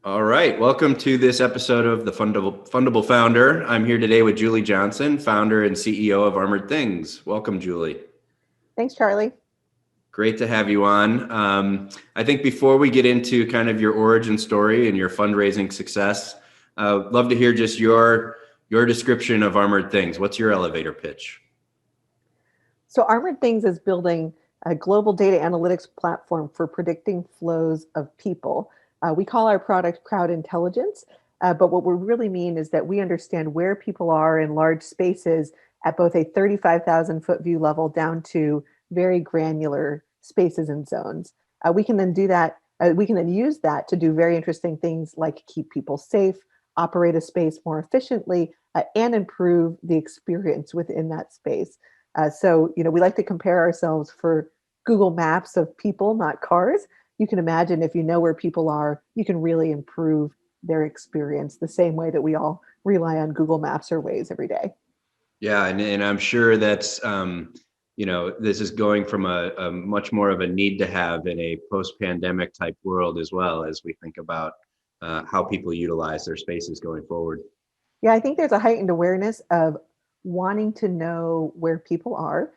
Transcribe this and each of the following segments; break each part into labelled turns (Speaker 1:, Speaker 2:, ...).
Speaker 1: All right. Welcome to this episode of the Fundable Founder. I'm here today with Julie Johnson, founder and CEO of Armored Things. Welcome, Julie.
Speaker 2: Thanks, Charlie.
Speaker 1: Great to have you on. I think before we get into kind of your origin story and your fundraising success, love to hear just your description of Armored Things. What's your elevator pitch?
Speaker 2: So, Armored Things is building a global data analytics platform for predicting flows of people. We call our product Crowd Intelligence, but what we really mean is that we understand where people are in large spaces at both a 35,000 foot view level down to very granular spaces and zones. We can then do that. We can then use that to do very interesting things like keep people safe, operate a space more efficiently, and improve the experience within that space. We like to compare ourselves for Google Maps of people, not cars. You can imagine if you know where people are, you can really improve their experience the same way that we all rely on Google Maps or Waze every day.
Speaker 1: Yeah, and I'm sure that's this is going from a much more of a need to have in a post-pandemic type world, as well as we think about how people utilize their spaces going forward.
Speaker 2: Yeah, I think there's a heightened awareness of wanting to know where people are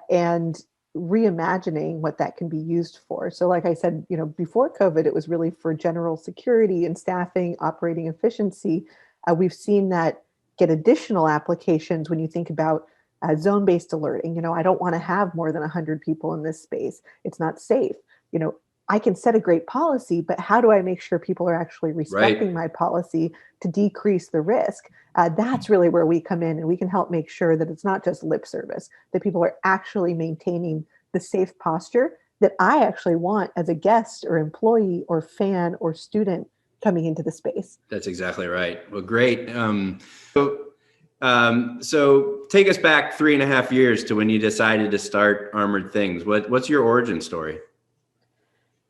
Speaker 2: and reimagining what that can be used for. So, like I said, before COVID, it was really for general security and staffing, operating efficiency. We've seen that get additional applications when you think about zone-based alerting. I don't want to have more than 100 people in this space. It's not safe. You know, I can set a great policy, but how do I make sure people are actually respecting
Speaker 1: Right.
Speaker 2: my policy to decrease the risk? That's really where we come in, and we can help make sure that it's not just lip service, that people are actually maintaining the safe posture that I actually want as a guest or employee or fan or student coming into the space.
Speaker 1: That's exactly right. Well, great. So take us back 3.5 years to when you decided to start Armored Things. What's your origin story?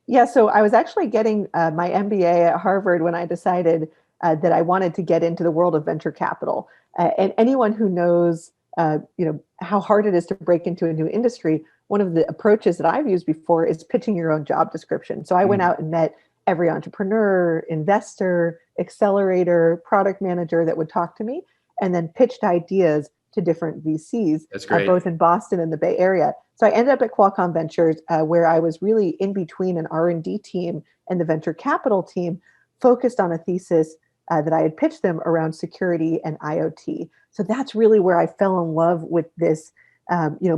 Speaker 2: Yeah, so I was actually getting my MBA at Harvard when I decided that I wanted to get into the world of venture capital. And anyone who knows, how hard it is to break into a new industry, one of the approaches that I've used before is pitching your own job description. So I went
Speaker 1: Mm,
Speaker 2: out and met every entrepreneur, investor, accelerator, product manager that would talk to me, and then pitched ideas to different VCs,
Speaker 1: that's great.
Speaker 2: both in Boston and the Bay Area. So I ended up at Qualcomm Ventures, where I was really in between an R&D team and the venture capital team, focused on a thesis that I had pitched them around security and IoT. So that's really where I fell in love with this,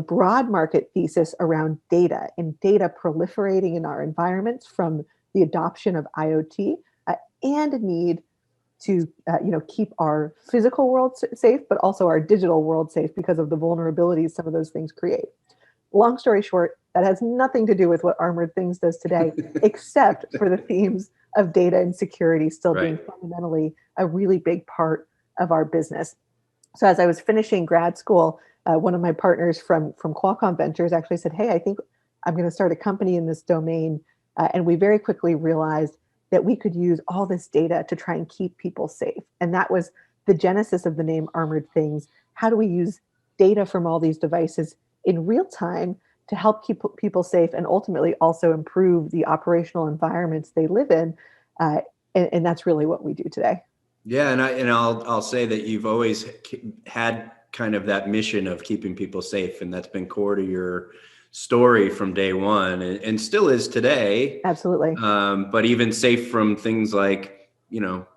Speaker 2: broad market thesis around data and data proliferating in our environments from the adoption of IoT and a need to keep our physical world safe, but also our digital world safe because of the vulnerabilities some of those things create. Long story short, that has nothing to do with what Armored Things does today, except for the themes of data and security still being
Speaker 1: Right.
Speaker 2: fundamentally a really big part of our business. So as I was finishing grad school, one of my partners from Qualcomm Ventures actually said, "Hey, I think I'm going to start a company in this domain." And we very quickly realized that we could use all this data to try and keep people safe. And that was the genesis of the name Armored Things. How do we use data from all these devices in real time to help keep people safe and ultimately also improve the operational environments they live in? And that's really what we do today.
Speaker 1: Yeah, and I'll say that you've always had kind of that mission of keeping people safe, and that's been core to your story from day one, and still is today.
Speaker 2: Absolutely.
Speaker 1: But even safe from things like COVID,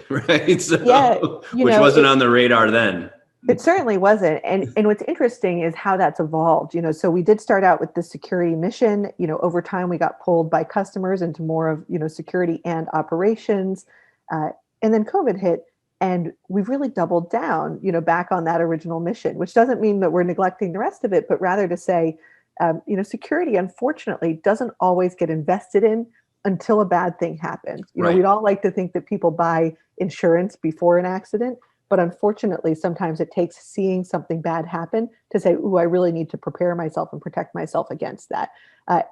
Speaker 1: right?
Speaker 2: Yeah,
Speaker 1: So which wasn't
Speaker 2: it
Speaker 1: on the radar then.
Speaker 2: it certainly wasn't. And what's interesting is how that's evolved. So we did start out with the security mission. Over time we got pulled by customers into more of, security and operations. Uh, and then COVID hit and we've really doubled down, back on that original mission, which doesn't mean that we're neglecting the rest of it, but rather to say, security unfortunately doesn't always get invested in until a bad thing happens. We'd
Speaker 1: Right.
Speaker 2: all like to think that people buy insurance before an accident, but unfortunately, sometimes it takes seeing something bad happen to say, "Ooh, I really need to prepare myself and protect myself against that."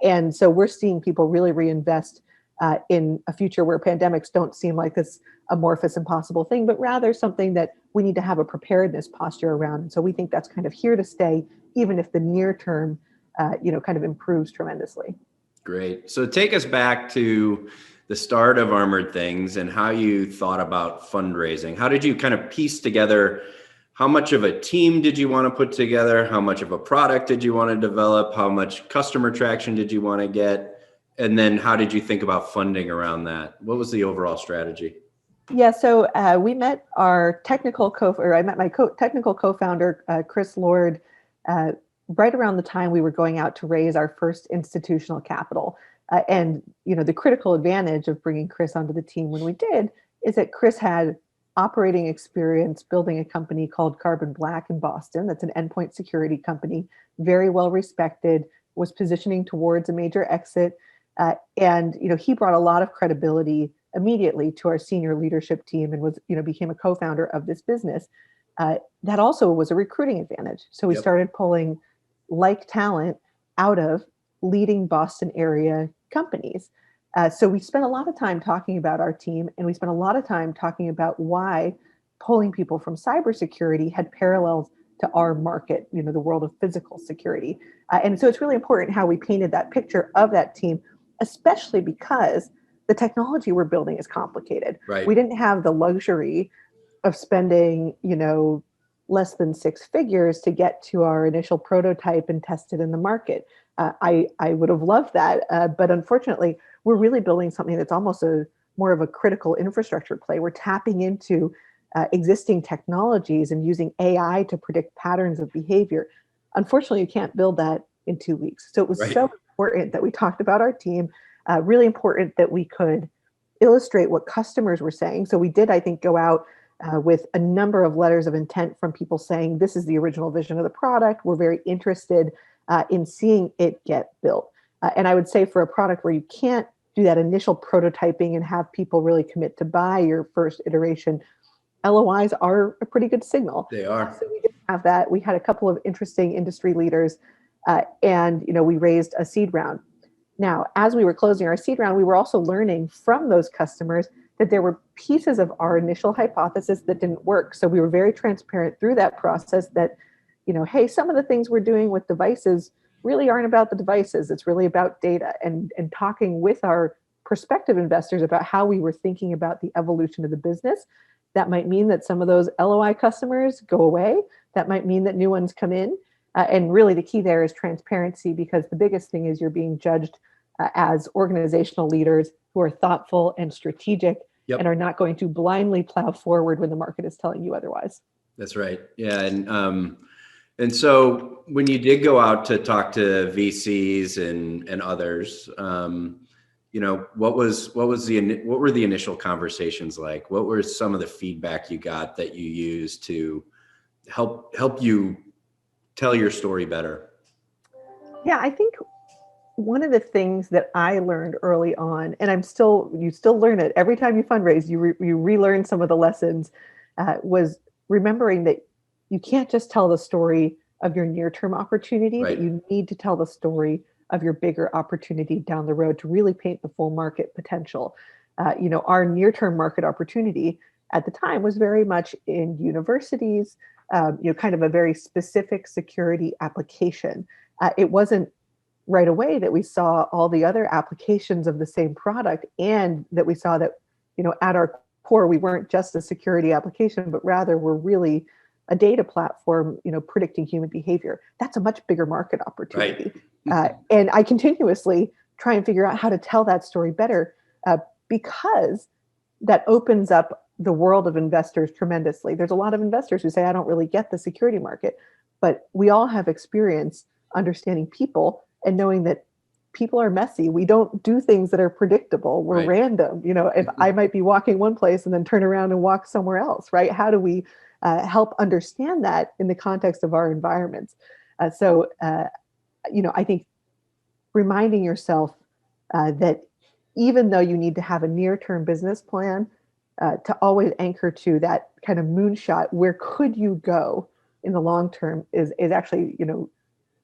Speaker 2: And so we're seeing people really reinvest in a future where pandemics don't seem like this amorphous, impossible thing, but rather something that we need to have a preparedness posture around. And so we think that's kind of here to stay, even if the near term, kind of improves tremendously.
Speaker 1: Great. So take us back to the start of Armored Things and how you thought about fundraising. How did you kind of piece together, how much of a team did you want to put together? How much of a product did you want to develop? How much customer traction did you want to get? And then how did you think about funding around that? What was the overall strategy?
Speaker 2: Yeah, so we met our technical or I met my technical co-founder, Chris Lord, uh, right around the time we were going out to raise our first institutional capital. And the critical advantage of bringing Chris onto the team when we did is that Chris had operating experience building a company called Carbon Black in Boston. That's an endpoint security company, very well respected, was positioning towards a major exit. And he brought a lot of credibility immediately to our senior leadership team and was became a co-founder of this business. That also was a recruiting advantage. So we started pulling like talent out of leading Boston area companies. So we spent a lot of time talking about our team, and we spent a lot of time talking about why pulling people from cybersecurity had parallels to our market, the world of physical security. And so it's really important how we painted that picture of that team, especially because the technology we're building is complicated.
Speaker 1: Right.
Speaker 2: We didn't have the luxury of spending, less than six figures to get to our initial prototype and test it in the market. I would have loved that, but unfortunately, we're really building something that's almost more of a critical infrastructure play. We're tapping into existing technologies and using AI to predict patterns of behavior. Unfortunately, you can't build that in 2 weeks. So it was so important that we talked about our team, really important that we could illustrate what customers were saying. So we did, I think, go out with a number of letters of intent from people saying, this is the original vision of the product. We're very interested in seeing it get built. And I would say for a product where you can't do that initial prototyping and have people really commit to buy your first iteration, LOIs are a pretty good signal.
Speaker 1: They are.
Speaker 2: So we didn't have that. We had a couple of interesting industry leaders, and we raised a seed round. Now, as we were closing our seed round, we were also learning from those customers that there were pieces of our initial hypothesis that didn't work. So we were very transparent through that process that, hey, some of the things we're doing with devices really aren't about the devices. It's really about data, and talking with our prospective investors about how we were thinking about the evolution of the business. That might mean that some of those LOI customers go away. That might mean that new ones come in. And really the key there is transparency, because the biggest thing is you're being judged as organizational leaders who are thoughtful and strategic and are not going to blindly plow forward when the market is telling you otherwise.
Speaker 1: That's right. Yeah. And so when you did go out to talk to VCs and others, what were the initial conversations like? What were some of the feedback you got that you used to help you tell your story better?
Speaker 2: Yeah, I think one of the things that I learned early on, and you still learn it every time you fundraise, you relearn some of the lessons, was remembering that you can't just tell the story of your near-term opportunity, that you need to tell the story of your bigger opportunity down the road to really paint the full market potential. Our near-term market opportunity at the time was very much in universities, kind of a very specific security application. It wasn't right away that we saw all the other applications of the same product, and that we saw that, at our core, we weren't just a security application, but rather we're really a data platform, predicting human behavior. That's a much bigger market opportunity. And I continuously try and figure out how to tell that story better, because that opens up the world of investors tremendously. There's a lot of investors who say, I don't really get the security market, but we all have experience understanding people and knowing that people are messy. We don't do things that are predictable. We're random. If I might be walking one place and then turn around and walk somewhere else, right? How do we help understand that in the context of our environments? So I think reminding yourself that even though you need to have a near-term business plan, to always anchor to that kind of moonshot, where could you go in the long term is actually,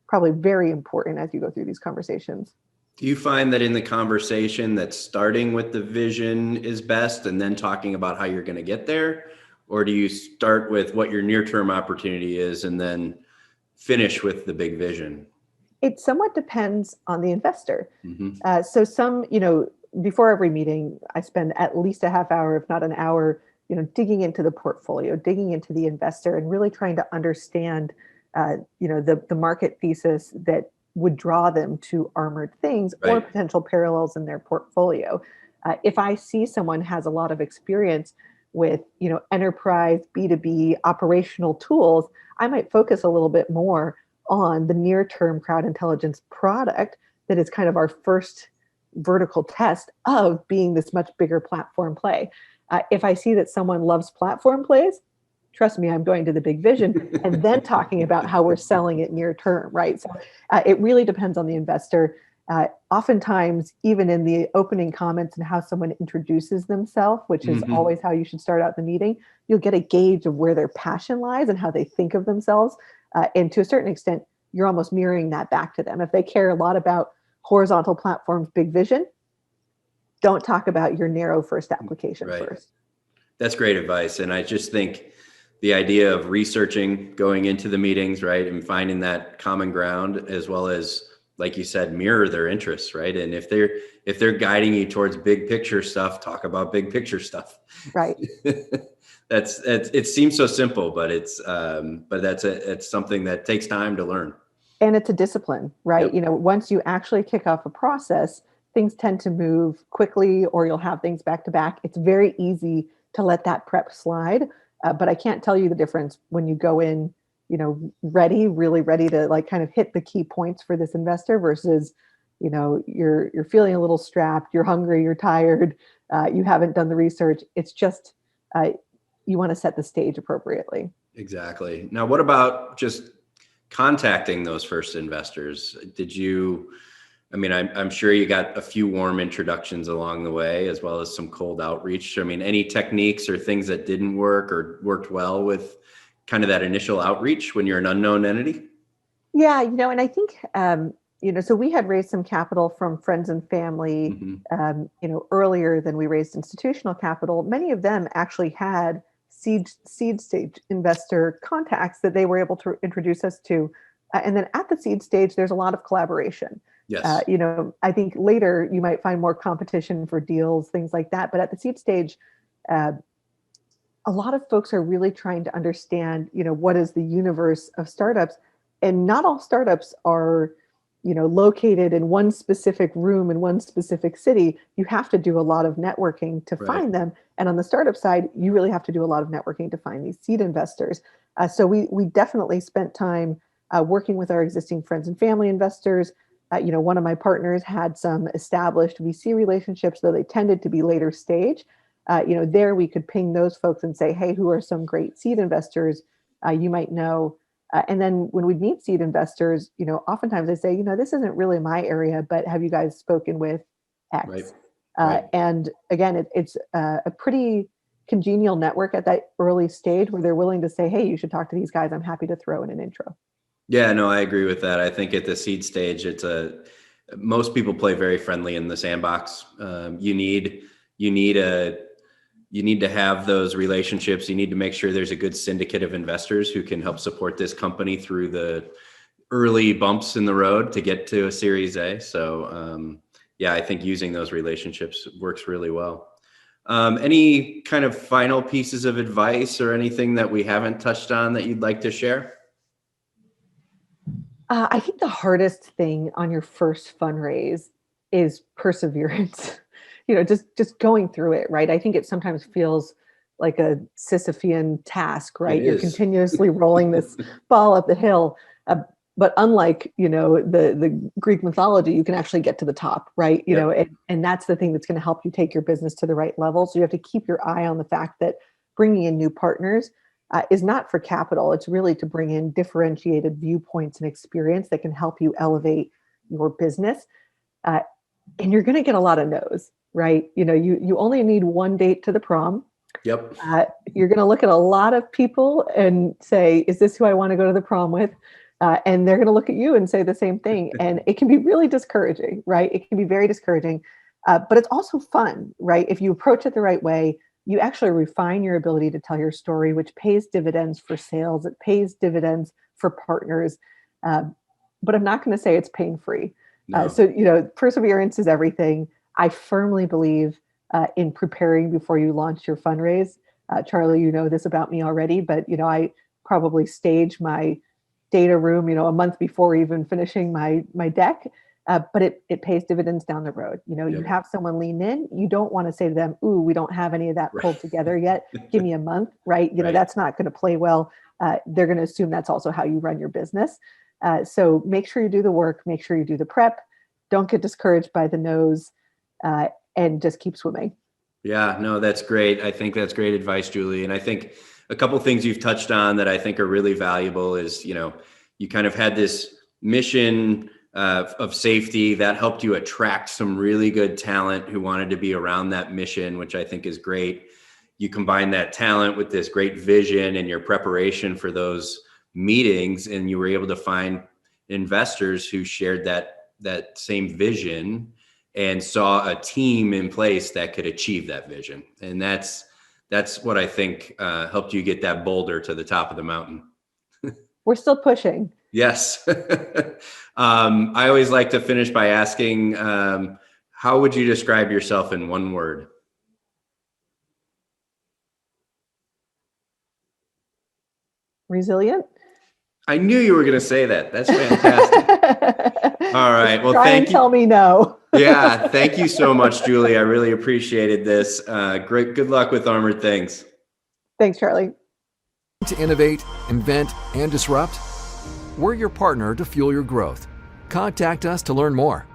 Speaker 2: probably very important as you go through these conversations.
Speaker 1: Do you find that in the conversation that starting with the vision is best and then talking about how you're going to get there? Or do you start with what your near-term opportunity is and then finish with the big vision?
Speaker 2: It somewhat depends on the investor.
Speaker 1: Mm-hmm.
Speaker 2: So some, before every meeting, I spend at least a half hour, if not an hour, digging into the portfolio, digging into the investor, and really trying to understand, the market thesis that would draw them to Armored Things or
Speaker 1: Right.
Speaker 2: potential parallels in their portfolio. If I see someone has a lot of experience with, enterprise B2B operational tools, I might focus a little bit more on the near-term crowd intelligence product that is kind of our first vertical test of being this much bigger platform play. If I see that someone loves platform plays, trust me, I'm going to the big vision and then talking about how we're selling it near term, right? So it really depends on the investor. Oftentimes, even in the opening comments and how someone introduces themselves, which is
Speaker 1: Hmm.
Speaker 2: always how you should start out the meeting, you'll get a gauge of where their passion lies and how they think of themselves. And to a certain extent, you're almost mirroring that back to them. If they care a lot about horizontal platforms, big vision, don't talk about your narrow first application
Speaker 1: Right.
Speaker 2: first.
Speaker 1: That's great advice. And I just think the idea of researching going into the meetings, right, and finding that common ground, as well as, like you said, mirror their interests, right? And if they're guiding you towards big picture stuff, talk about big picture stuff.
Speaker 2: Right.
Speaker 1: That's it seems so simple, but it's something that takes time to learn.
Speaker 2: And it's a discipline, right?
Speaker 1: Yep.
Speaker 2: Once you actually kick off a process, things tend to move quickly, or you'll have things back to back. It's very easy to let that prep slide. But I can't tell you the difference when you go in, ready, really ready to like kind of hit the key points for this investor versus, you're feeling a little strapped, you're hungry, you're tired, you haven't done the research. It's just you want to set the stage appropriately.
Speaker 1: Exactly. Now, what about just contacting those first investors? I'm sure you got a few warm introductions along the way, as well as some cold outreach. I mean, any techniques or things that didn't work or worked well with kind of that initial outreach when you're an unknown entity?
Speaker 2: Yeah, and I think so we had raised some capital from friends and family,
Speaker 1: Hmm.
Speaker 2: earlier than we raised institutional capital. Many of them actually had seed stage investor contacts that they were able to introduce us to, and then at the seed stage, there's a lot of collaboration.
Speaker 1: Yes.
Speaker 2: I think later you might find more competition for deals, things like that. But at the seed stage, uh, a lot of folks are really trying to understand, what is the universe of startups, and not all startups are, located in one specific room in one specific city. You have to do a lot of networking to
Speaker 1: Right.
Speaker 2: find them, and on the startup side, you really have to do a lot of networking to find these seed investors. So we definitely spent time working with our existing friends and family investors. One of my partners had some established VC relationships, though they tended to be later stage. There we could ping those folks and say, hey, who are some great seed investors you might know? And then when we meet seed investors, oftentimes they say, this isn't really my area, but have you guys spoken with
Speaker 1: Right.
Speaker 2: X?
Speaker 1: Right.
Speaker 2: And again, it's a pretty congenial network at that early stage where they're willing to say, hey, you should talk to these guys. I'm happy to throw in an intro.
Speaker 1: Yeah, no, I agree with that. I think at the seed stage, most people play very friendly in the sandbox. You need a you need to have those relationships. You need to make sure there's a good syndicate of investors who can help support this company through the early bumps in the road to get to a Series A. So, yeah, I think using those relationships works really well. Any kind of final pieces of advice or anything that we haven't touched on that you'd like to share?
Speaker 2: I think the hardest thing on your first fundraise is perseverance. Just going through it, right? I think it sometimes feels like a Sisyphean task,
Speaker 1: It
Speaker 2: right? You're
Speaker 1: is.
Speaker 2: continuously rolling this ball up the hill. But unlike, the Greek mythology, you can actually get to the top, right?
Speaker 1: Yep.
Speaker 2: And that's the thing that's going to help you take your business to the right level. So you have to keep your eye on the fact that bringing in new partners is not for capital. It's really to bring in differentiated viewpoints and experience that can help you elevate your business. Uh, and you're going to get a lot of no's, right? You only need one date to the prom.
Speaker 1: Yep.
Speaker 2: You're going to look at a lot of people and say, is this who I want to go to the prom with? And they're going to look at you and say the same thing. And it can be really discouraging, right? It can be very discouraging, but it's also fun, right? If you approach it the right way, you actually refine your ability to tell your story, which pays dividends for sales. It pays dividends for partners. Uh, but I'm not going to say it's pain free.
Speaker 1: No.
Speaker 2: So, perseverance is everything. I firmly believe in preparing before you launch your fundraise. Charlie, you know this about me already, but I probably stage my data room, a month before even finishing my deck. But it pays dividends down the road. You
Speaker 1: Yep.
Speaker 2: have someone lean in. You don't want to say to them, "Ooh, we don't have any of that pulled
Speaker 1: Right.
Speaker 2: together yet. Give me a month." Right?
Speaker 1: Right.
Speaker 2: That's not going to play well. They're going to assume that's also how you run your business. So make sure you do the work. Make sure you do the prep. Don't get discouraged by the no's, and just keep swimming.
Speaker 1: Yeah, no, that's great. I think that's great advice, Julie. And I think a couple things you've touched on that I think are really valuable is, you kind of had this mission of safety that helped you attract some really good talent who wanted to be around that mission, which I think is great. You combine that talent with this great vision and your preparation for those meetings, and you were able to find investors who shared that same vision and saw a team in place that could achieve that vision. And that's what I think helped you get that boulder to the top of the mountain.
Speaker 2: We're still pushing.
Speaker 1: Yes. I always like to finish by asking, how would you describe yourself in one word?
Speaker 2: Resilient.
Speaker 1: I knew you were going to say that. That's fantastic. All right. Well,
Speaker 2: try and
Speaker 1: thank you.
Speaker 2: tell me no.
Speaker 1: Yeah. Thank you so much, Julie. I really appreciated this. Great. Good luck with Armored Things.
Speaker 2: Thanks, Charlie.
Speaker 3: To innovate, invent, and disrupt? We're your partner to fuel your growth. Contact us to learn more.